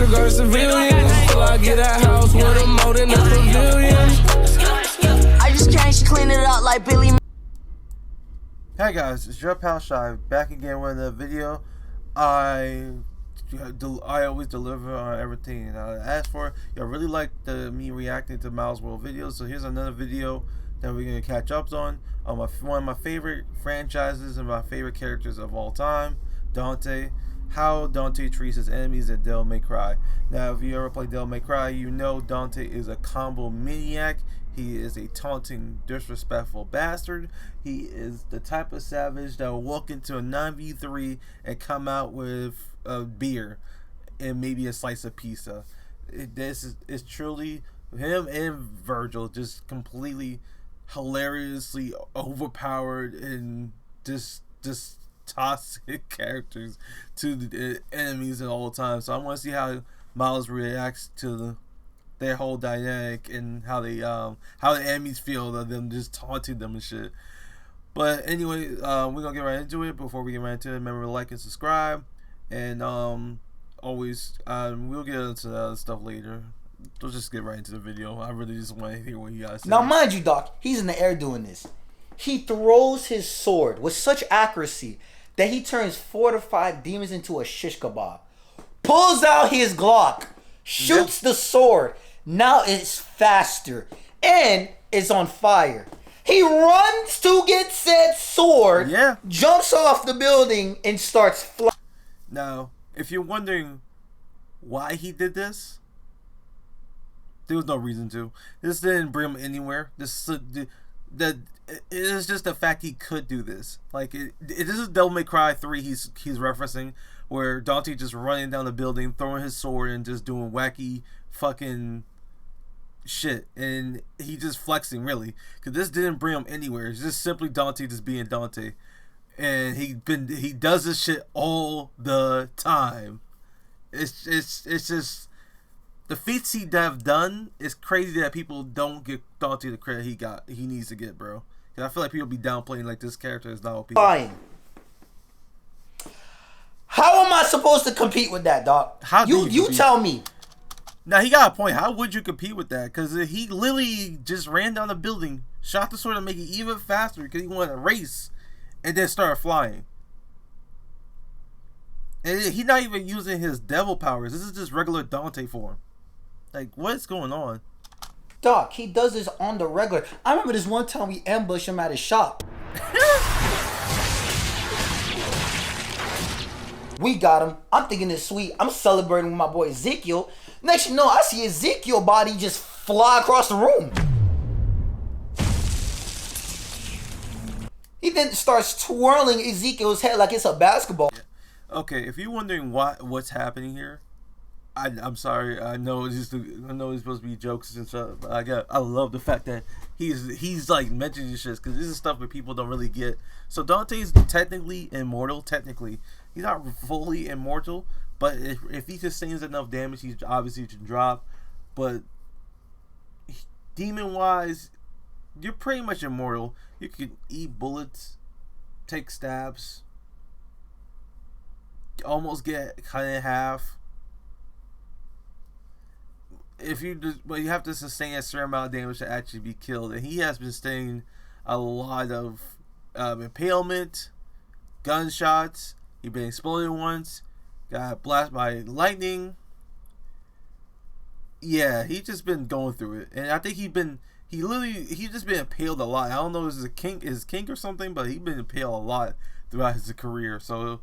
disregard civilians. Till I get a house with a moat in a pavilion. I just can't clean it up like Billy. Hey guys, it's your pal Shy back again with a video. I always deliver on everything I ask for. Y'all really like me reacting to Miles World videos, so here's another video that we're gonna catch up on one of my favorite franchises and my favorite characters of all time, Dante. How Dante treats his enemies in Devil May Cry. Now, if you ever play Devil May Cry, you know Dante is a combo maniac. He is a taunting, disrespectful bastard. He is the type of savage that will walk into a 9v3 and come out with a beer and maybe a slice of pizza. This is truly him and Virgil, just completely hilariously overpowered and just toxic characters to the enemies at all times. So I want to see how Miles reacts to their whole dynamic and how the enemies feel of them just taunting them and shit. But anyway, we're gonna get right into it. Before we get right into it, remember to like and subscribe, and always we'll get into the other stuff later. Let's just get right into the video. I really just want to hear what you guys say. Now mind you, Doc, he's in the air doing this. He throws his sword with such accuracy that he turns 4 to 5 demons into a shish kebab. Pulls out his Glock, shoots the sword. Now it's faster and it's on fire. He runs to get said sword, jumps off the building and starts flying. Now, if you're wondering why he did this, there was no reason to. This didn't bring him anywhere. It is just the fact he could do this. Like this is Devil May Cry 3 he's referencing, where Dante just running down the building, throwing his sword and just doing wacky fucking shit, and he just flexing really, because this didn't bring him anywhere. It's just simply Dante just being Dante, and he does this shit all the time. It's just the feats he have done. It's crazy that people don't give Dante the credit he needs to get, bro. Cause I feel like people be downplaying like this character is not OP. Fine. How am I supposed to compete with that, Doc? How do you tell me? Now he got a point. How would you compete with that? Because he literally just ran down the building, shot the sword to make it even faster because he wanted to race, and then started flying. And he's not even using his devil powers. This is just regular Dante form. Like, what's going on? Doc, he does this on the regular. I remember this one time we ambushed him at his shop. We got him. I'm thinking it's sweet. I'm celebrating with my boy Ezekiel. Next you know, I see Ezekiel's body just fly across the room. He then starts twirling Ezekiel's head like it's a basketball. Okay, if you're wondering what's happening here, I'm sorry. I know it's supposed to be jokes and stuff. But I love the fact that he's like mentioning this shit, because this is stuff that people don't really get. So Dante's technically immortal. Technically, he's not fully immortal, but if he sustains enough damage, he's obviously can drop. But demon wise, you're pretty much immortal. You can eat bullets, take stabs, almost get cut in half. But you have to sustain a certain amount of damage to actually be killed, and he has been sustaining a lot of impalement, gunshots. He's been exploded once, got blasted by lightning. Yeah, he's just been going through it, and I think he's just been impaled a lot. I don't know if it's his kink or something, but he's been impaled a lot throughout his career. So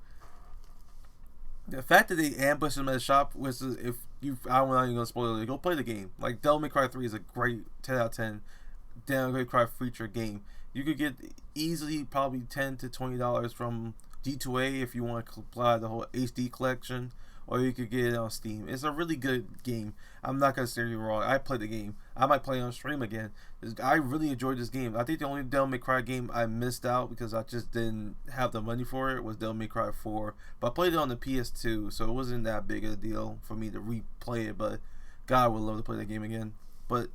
the fact that they ambushed him at the shop was, I'm not even gonna spoil it. Go play the game. Like, Devil May Cry 3 is a great 10 out of 10 Devil May Cry feature game. You could get easily probably $10 to $20 from G2A if you want to apply the whole HD collection, or you could get it on Steam. It's a really good game. I'm not gonna say you're wrong. I played the game. I might play it on stream again. I really enjoyed this game. I think the only Devil May Cry game I missed out because I just didn't have the money for it was Devil May Cry 4. But I played it on the PS2, so it wasn't that big of a deal for me to replay it. But God, I would love to play that game again. But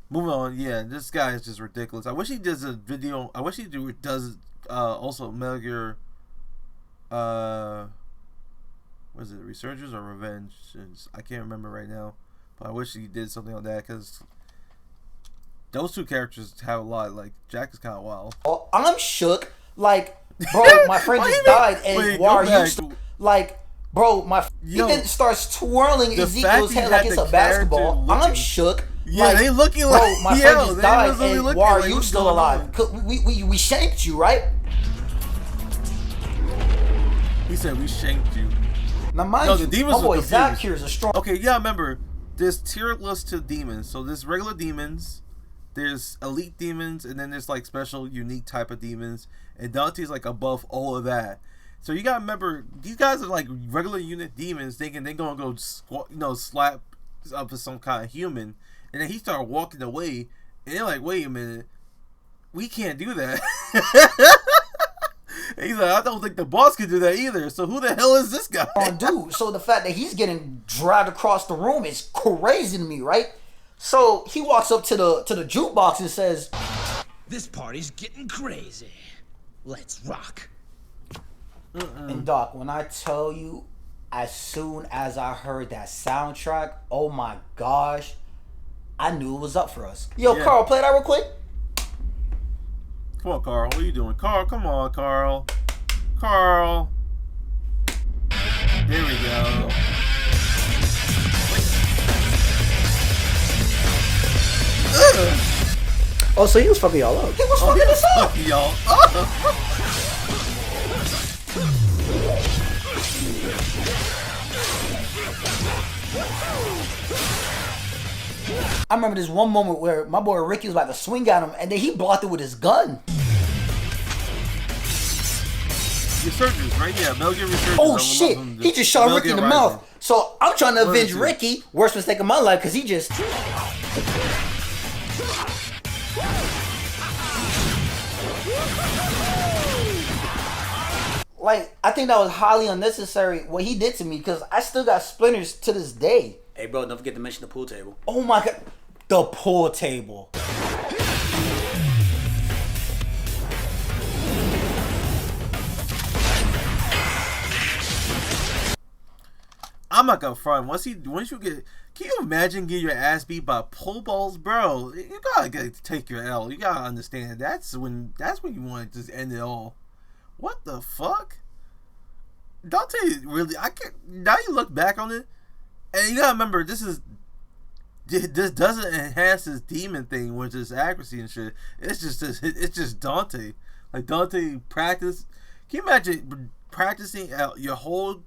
moving on, yeah, this guy is just ridiculous. I wish he does a video. I wish he does also Metal Gear was it Resurgence or Revenge? I can't remember right now, but I wish he did something on that because those two characters have a lot. Like Jack is kind of wild. Oh, I'm shook. Like, bro, my friend just died, and why are you like, bro? He then starts twirling Ezekiel's head like it's a basketball. I'm shook. Yeah, like, they looking bro, like my friend just died, and why are you still alive? We shanked you, right? He said we shanked you. Now, mind you, demons my boy confused. Zach here is a strong. Okay, yeah, remember, there's tier lists to demons. So there's regular demons, there's elite demons, and then there's like special, unique type of demons. And Dante's like above all of that. So you gotta remember, these guys are like regular unit demons, thinking they're gonna go, slap up to some kind of human. And then he started walking away, and they're like, wait a minute, we can't do that. He's like, I don't think the boss can do that either. So who the hell is this guy? Dude, so the fact that he's getting dragged across the room is crazy to me, right? So he walks up to the jukebox and says, "This party's getting crazy. Let's rock." And Doc, when I tell you, as soon as I heard that soundtrack, oh my gosh, I knew it was up for us. Yo, Carl, play that real quick. Come on, Carl. What are you doing? Carl, come on, Carl. Carl. There we go. Oh, so he was fucking y'all up. He was fucking us up. Fuck y'all. I remember this one moment where my boy Ricky was about to swing at him, and then he blocked it with his gun. Resurgence, right? Yeah, Metal Gear Resurgence. Oh shit! He just shot Ricky in the mouth. So I'm trying to avenge Ricky. Worst mistake of my life, because he just. Like, I think that was highly unnecessary what he did to me, because I still got splinters to this day. Hey, bro, don't forget to mention the pool table. Oh my god. The pool table. I'm not gonna front. Once you get, can you imagine getting your ass beat by pole balls, bro? You gotta take your L. You gotta understand. That's when you want to just end it all. What the fuck? Dante really, I can't. Now you look back on it, and you gotta remember this doesn't enhance his demon thing, which is accuracy and shit. It's just Dante. Like Dante practice. Can you imagine practicing your whole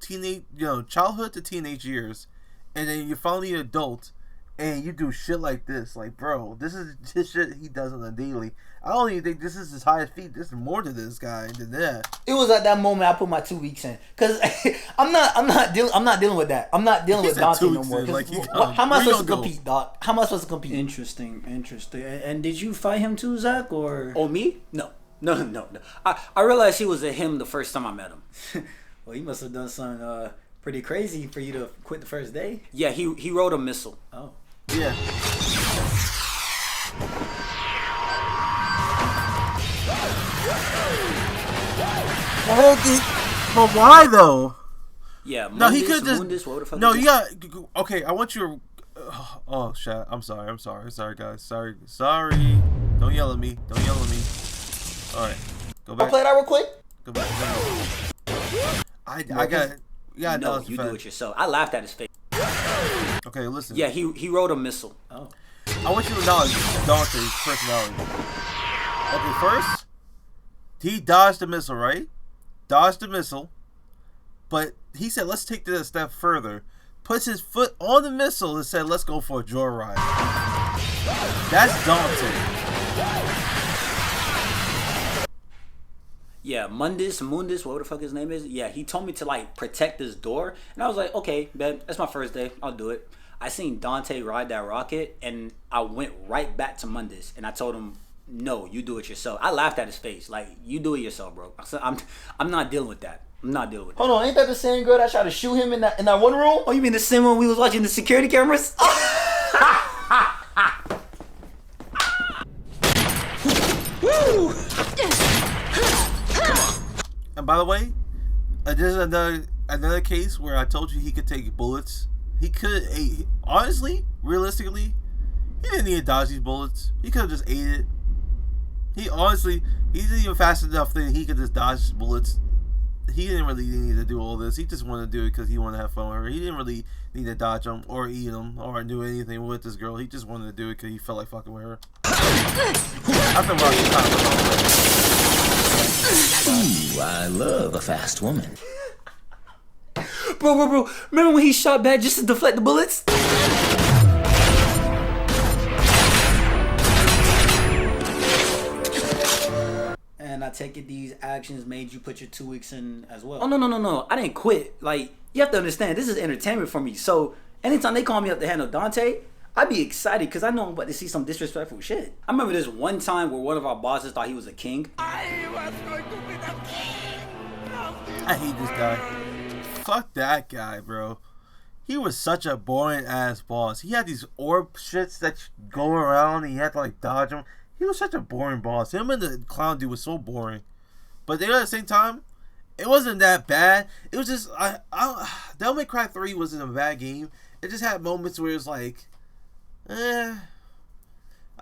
childhood to teenage years, and then you're finally an adult, and you do shit like this? Like, bro, this is shit he does on a daily. I don't even think this is his highest feat. This is more to this guy than that. It was at that moment I put my 2 weeks in, cause I'm not dealing with that. I'm not dealing with Dante no more. Like, how am I supposed to compete, Doc? How am I supposed to compete? Interesting. And did you fight him too, Zach, or? Oh, me? No. I realized he was a him the first time I met him. Well, he must have done something pretty crazy for you to quit the first day. Yeah, he rode a missile. Oh. Yeah. But why though? Yeah. No, he could just. Mundus, what the fuck No, you got. Okay, I want you to. Oh shit! I'm sorry, guys. Sorry. Don't yell at me. All right, go back. I'll play that real quick. Go back. I got. Yeah, no, you do it yourself. I laughed at his face. Okay, listen. Yeah, he rode a missile. Oh. I want you to acknowledge Dante's personality. Okay, first, he dodged the missile, right? Dodged the missile, but he said, "Let's take this a step further." Puts his foot on the missile and said, "Let's go for a joyride." That's Dante. Yeah, Mundus, whatever the fuck his name is. Yeah, he told me to like protect this door, and I was like, okay, man, that's my first day. I'll do it. I seen Dante ride that rocket, and I went right back to Mundus, and I told him, "No, you do it yourself." I laughed at his face, like, "You do it yourself, bro." I said, I'm not dealing with that. I'm not dealing with that. Hold on, ain't that the same girl that tried to shoot him in that one room? Oh, you mean the same one we was watching the security cameras? And by the way, this is another another case where I told you he could take bullets. He could, honestly, realistically, he didn't need to dodge these bullets. He could have just ate it. He's even fast enough that he could just dodge bullets. He didn't really need to do all this. He just wanted to do it because he wanted to have fun with her. He didn't really need to dodge them or eat them or do anything with this girl. He just wanted to do it because he felt like fucking with her. I feel Ooh, I love a fast woman. Bro. Remember when he shot back just to deflect the bullets? And I take it these actions made you put your 2 weeks in as well. Oh, no. I didn't quit. Like, you have to understand, this is entertainment for me. So, anytime they call me up to handle Dante, I'd be excited because I know I'm about to see some disrespectful shit. I remember this one time where one of our bosses thought he was a king. I hate this guy. Fuck that guy, bro. He was such a boring ass boss. He had these orb shits that go around and you had to like dodge them. He was such a boring boss. Him and the clown dude was so boring. But at the same time, it wasn't that bad. It was just Devil May Cry 3 wasn't a bad game. It just had moments where it was like,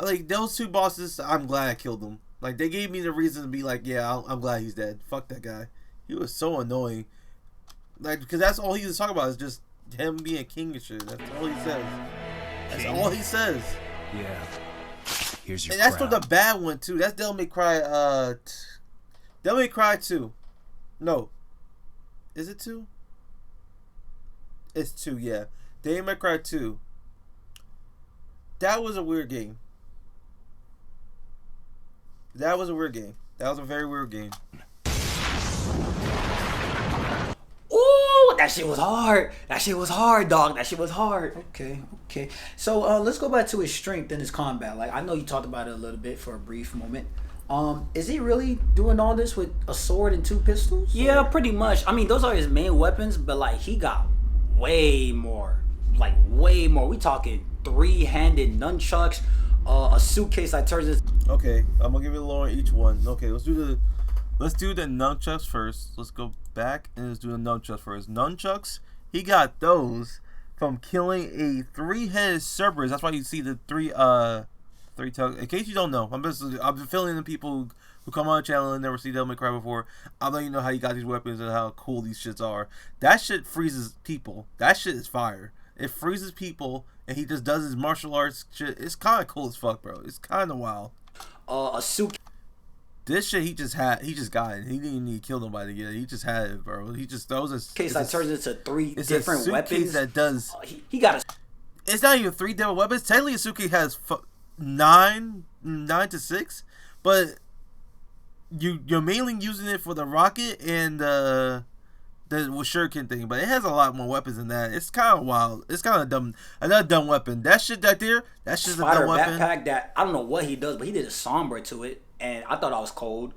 like those two bosses, I'm glad I killed them. Like they gave me the reason to be like, yeah, I'm glad he's dead. Fuck that guy. He was so annoying. Like because that's all he was talking about is just him being king and shit. That's all he says. That's all he says. Yeah. Here's your And that's crown. for the bad one too. That's Devil May Cry. Devil May Cry 2. No. Is it 2? It's 2. Yeah. Devil May Cry 2. That was a weird game. That was a very weird game. Ooh, that shit was hard. Dog. That shit was hard. Okay. So let's go back to his strength in his combat. Like I know you talked about it a little bit for a brief moment. Is he really doing all this with a sword and 2 pistols? Yeah, pretty much. I mean, those are his main weapons, but like he got way more. Like way more. We talking 3-handed nunchucks, a suitcase that turns into... Okay, I'm gonna give you a little on each one. Okay, let's do the nunchucks first. Let's go back and let's do the nunchucks first. Nunchucks, he got those from killing a 3-headed Cerberus. That's why you see the three tongues. In case you don't know, I've been filling in the people who come on the channel and never see Devil May Cry before. I'm letting you know how you got these weapons and how cool these shits are. That shit freezes people. That shit is fire. It freezes people and he just does his martial arts shit. It's kind of cool as fuck, bro. It's kind of wild. a suitcase. This shit he just got it. He didn't even need to kill nobody to get it. He just had it, bro. He just throws a Case that turns into 3 it's different a suitcase weapons. that does. He got a... It's not even 3 different weapons. Technically, a suitcase has 9 to 6, but you're mainly using it for the rocket and the shuriken thing. But it has a lot more weapons than that. It's kind of wild. It's kind of dumb. Another dumb weapon. That shit right there. That shit's a dumb weapon. Backpack that I don't know what he does, but he did a somber to it, and I thought I was cold.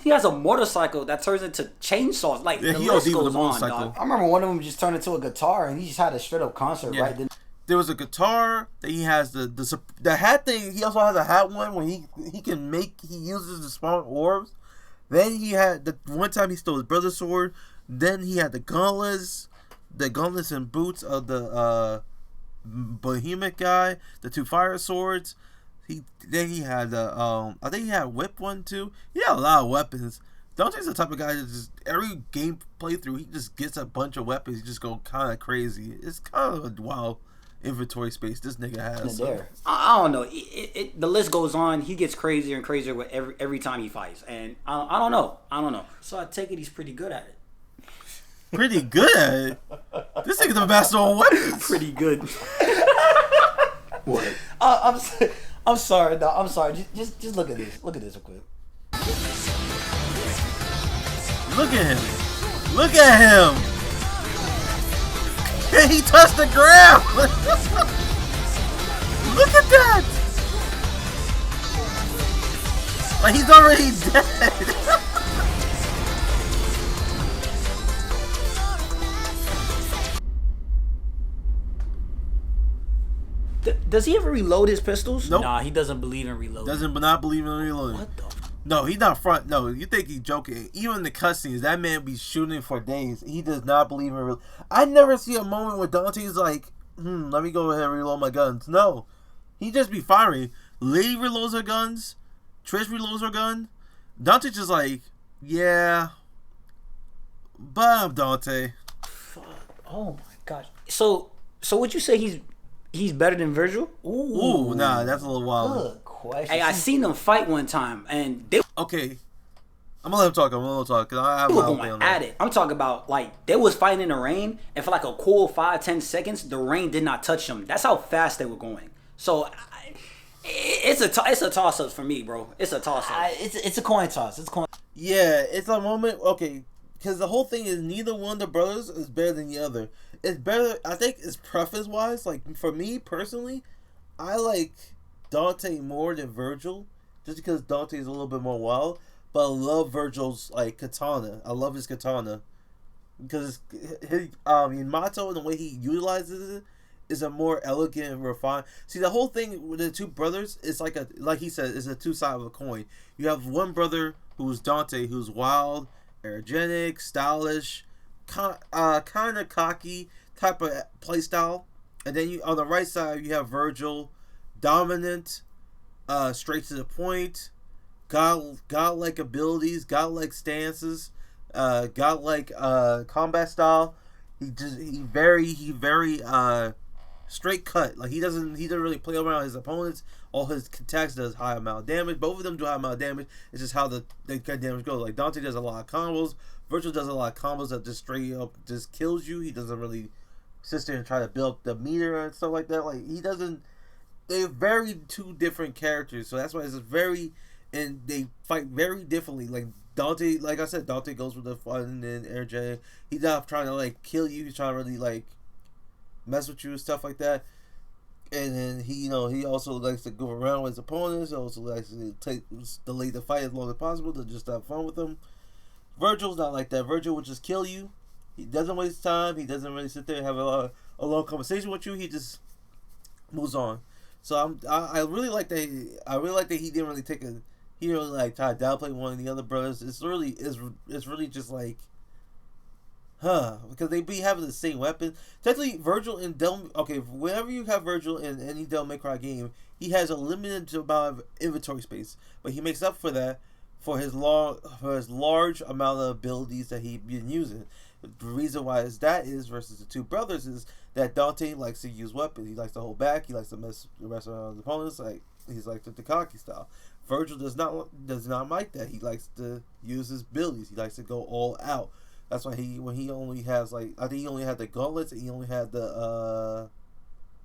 He has a motorcycle that turns into chainsaws. Like Yeah, the he list OD'd with goes a on, motorcycle. dog. I remember one of them just turned into a guitar and he just had a straight up concert Yeah. right then. There was a guitar. Then he has the hat thing. He also has a hat one when he uses the small orbs. Then he had the one time he stole his brother's sword. Then he had the gauntlets and boots of the behemoth guy. The 2 fire swords. Then he had the I think he had a whip one too. He had a lot of weapons. Dante's the type of guy that just every game playthrough he just gets a bunch of weapons. He just go kind of crazy. It's kind of a wild inventory space this nigga has. So. I don't know. The list goes on. He gets crazier and crazier with every time he fights, and I don't know. So I take it he's pretty good at it. Pretty good at it. This nigga's the master of weapons. Pretty good. What? I'm sorry, dog. I'm sorry. Just look at this. Look at this real quick. Look at him. Look at him. He touched the ground. Look at that. Like he's already dead. Does he ever reload his pistols? Nope. Nah, he doesn't believe in reloading. Doesn't not believe in reloading. What the? No, he's not front. No, you think he's joking. Even in the cutscenes, that man be shooting for days. He does not believe in real. I never see a moment where Dante's like, let me go ahead and reload my guns. No. He just be firing. Lady reloads her guns. Trish reloads her gun. Dante's just like, yeah. But I'm Dante. Oh my gosh. So would you say he's better than Virgil? Ooh, nah, that's a little wild. Good question. Hey, I seen them fight one time, and they Okay. I'm gonna let him talk. Cause I have were my own going on at that. it. I'm talking about like they was fighting in the rain, and for like a cool 5-10 seconds, the rain did not touch them. That's how fast they were going. So it's a toss up for me, bro. It's a toss up. It's a coin toss. It's a coin. Yeah, it's a moment. Okay, because the whole thing is neither one of the brothers is better than the other. It's better. I think it's preface wise. Like for me personally, I like Dante more than Virgil, just because Dante is a little bit more wild. But I love Virgil's like katana. I love his katana because his Yamato and the way he utilizes it is a more elegant and refined. See, the whole thing with the two brothers is like he said, is a two sides of a coin. You have one brother who's Dante, who's wild, energetic, stylish, kind of cocky type of play style, and then you on the right side you have Virgil, dominant, straight to the point, godlike abilities, godlike stances, godlike combat style. He very straight cut. Like he doesn't really play around his opponents. All his attacks does high amount of damage. Both of them do high amount of damage. It's just how the damage goes. Like Dante does a lot of combos. Virgil does a lot of combos that just straight up just kills you. He doesn't really sit there and try to build up the meter and stuff like that. Like he doesn't. They're very two different characters. So that's why it's very, and they fight very differently. Like Dante, like I said, Dante goes with the fun and energetic. He's not trying to like kill you. He's trying to really like mess with you and stuff like that. And then he also likes to go around with his opponents. He also likes to delay the fight as long as possible to just have fun with them. Virgil's not like that. Virgil will just kill you. He doesn't waste time. He doesn't really sit there and have a long conversation with you. He just moves on. So I really like that. I really like that he didn't really he didn't really like try to downplay one of the other brothers. It's really just like, because they be having the same weapon. Technically, Virgil and whenever you have Virgil in any Devil May Cry game, he has a limited amount of inventory space, but he makes up for that for his large amount of abilities that he's been using. The reason why is versus the two brothers is that Dante likes to use weapons. He likes to hold back. He likes to mess around his opponents. Like he's like the Takaki style. Virgil does not like that. He likes to use his abilities. He likes to go all out. That's why he only has I think he only had the gauntlets and he only had the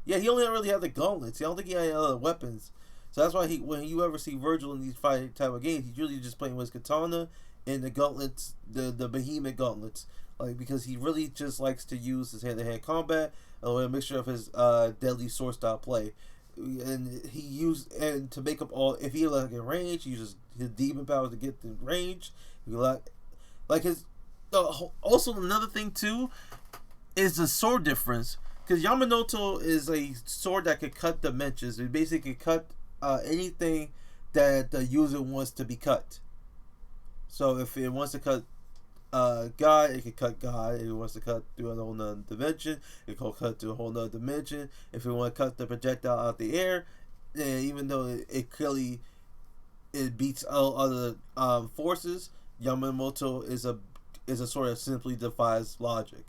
he only really had the gauntlets. I don't think he had any other weapons. So that's why when you ever see Virgil in these fighting type of games, he's really just playing with his katana and the gauntlets, the behemoth gauntlets. Like because he really just likes to use his hand-to-hand combat and a mixture of his deadly sword style play. And to make up all, if he like in range, he uses his demon powers to get the range. Also another thing too is the sword difference, because Yamato is a sword that could cut dimensions. It basically cut anything that the user wants to be cut. So if it wants to cut God, it can cut God. If it wants to cut through a whole nother dimension, it can cut through a whole nother dimension. If it want to cut the projectile out the air, then even though it clearly beats all other forces, Yamato is a sort of simply defies logic.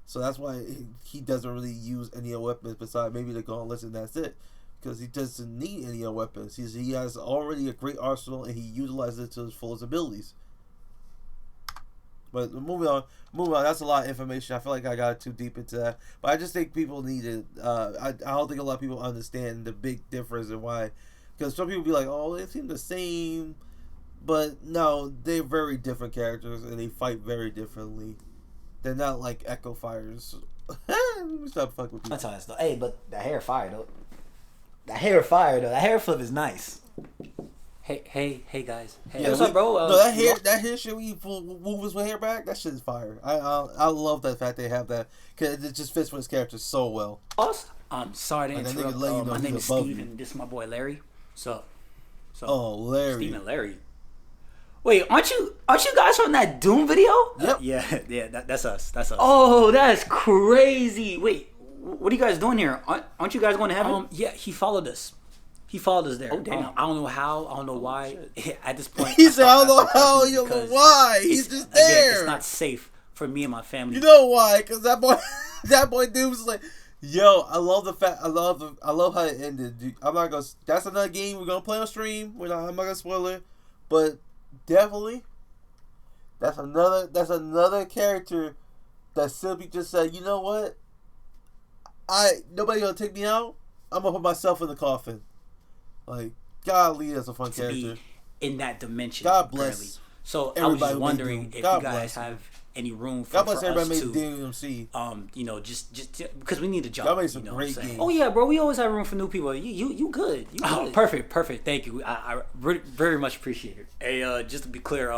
So that's why he doesn't really use any other weapons besides maybe the gauntlets, and that's it. Because he doesn't need any other weapons. He has already a great arsenal, and he utilizes it to his fullest abilities. But moving on. That's a lot of information. I feel like I got too deep into that. But I just think people need it. I don't think a lot of people understand the big difference and why. Because some people be like, oh, they seem the same. But no, they're very different characters and they fight very differently. They're not like Echo Fires. Let me stop fucking with people. That's honest though. Hey, but that hair fire though. That hair flip is nice. Hey guys. Hey, Yeah, what's up, bro? No, that hair shit, when you move his hair back, that shit is fire. I love that fact they have that, because it just fits with his character so well. I'm sorry to Like, that interrupt. nigga let you know My he's name is above Steve, you. and this is my boy Larry. So Oh, Larry. Steve and Larry. Wait, aren't you guys from that Doom video? Yep. Yeah, that's us. That's us. Oh, that's crazy. Wait, what are you guys doing here? Aren't you guys going to heaven? Yeah, he followed us. He followed us there. Oh, damn. I don't know how. I don't know why. At this point, He said, I don't know stopped asking how, you know because why. He's just again, there. it's not safe for me and my family. You know why? Because that boy dude was like, yo, I love the fact, I love how it ended. Dude, I'm not gonna. That's another game we're gonna play on stream. I'm not gonna spoil it, but definitely, that's another character that simply just said, you know what? Nobody gonna take me out. I'm gonna put myself in the coffin. Like, golly, that's a fun to character. be in that dimension. God bless apparently. So I was everybody just who made wondering Doom. if God you guys bless have any room for, God bless for everybody us made to, DMC. you know, just because we need a job. Y'all made some you know great what I'm saying? games. Oh yeah, bro. We always have room for new people. You good. You Oh, good. perfect. Thank you. I very much appreciate it. Hey, just to be clear,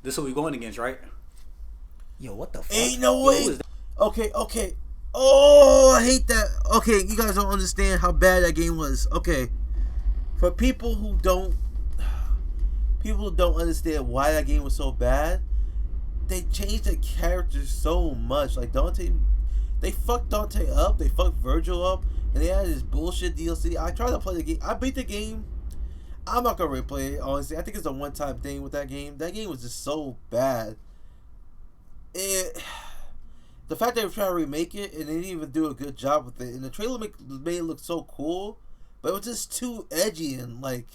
this is who we going against, right? Yo, what the fuck? Ain't no who way. is that? Okay. Oh, I hate that. Okay, you guys don't understand how bad that game was. Okay, for people who don't understand why that game was so bad, they changed the characters so much. Like Dante, they fucked Dante up. They fucked Virgil up, and they had this bullshit DLC. I tried to play the game. I beat the game. I'm not gonna replay it. Honestly, I think it's a one-time thing with that game. That game was just so bad. The fact that they were trying to remake it and they didn't even do a good job with it, and the trailer made it look so cool, but it was just too edgy and like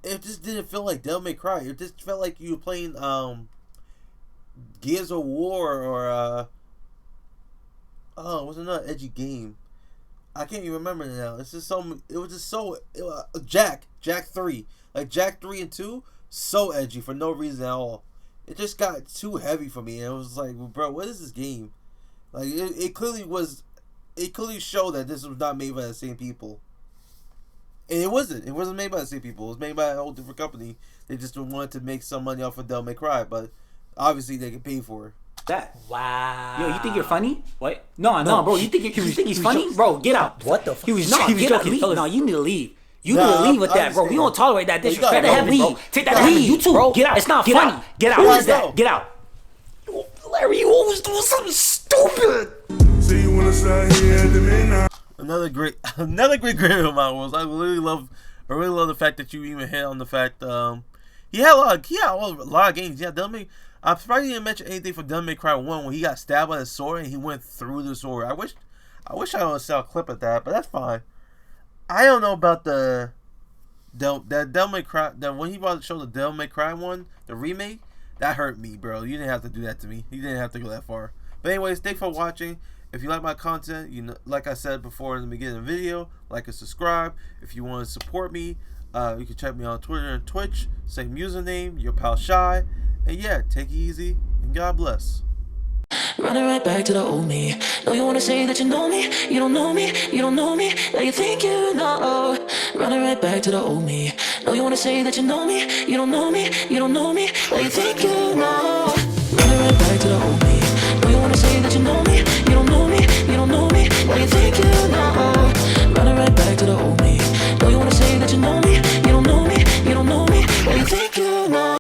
it just didn't feel like Devil May Cry. It just felt like you were playing Gears of War or what's another edgy game? I can't even remember now. It's just Jack 3. Like Jack 3 and 2, so edgy for no reason at all. It just got too heavy for me, and it was like, bro, what is this game? Like it clearly showed that this was not made by the same people. And it wasn't made by the same people. It was made by a whole different company. They just wanted to make some money off of Devil May Cry, but obviously they get paid for it. That. Wow. Yo, you think you're funny? What? No, bro. You think he's funny? Bro, get out. What the fuck? He was get out. joking. No, you need to leave. You Nah, need to leave with I that, bro. We understand. don't tolerate that You disrespect. gotta go, Leave. bro. Take that You leave. You too, bro. Get out. It's not Get funny. out. Get out. Who What is is that? that? Get out. Larry, you always doing something stupid. See you when I say here at the midnight. Another great game of my worlds. I really love the fact that you even hit on the fact he had a lot of games. Yeah, Devil May. I'm surprised he didn't mention anything for Devil May Cry 1 when he got stabbed by the sword and he went through the sword. I wish I saw a clip of that, but that's fine. I don't know about that Devil May Cry. That when he brought to show the Devil May Cry 1, the remake, that hurt me, bro. You didn't have to do that to me. You didn't have to go that far. But anyways, thanks for watching. If you like my content, you know, like I said before in the beginning of the video, like and subscribe. If you want to support me, you can check me on Twitter and Twitch. Same username, your pal Shy. And yeah, take it easy and God bless. Running right back to the old me. No, you wanna say that you know me. You don't know me. You don't know me. Now you think you know. Running right back to the old me. No, you wanna say that you know me. You don't know me. You don't know me. Now you think you know. Running right back to the old me.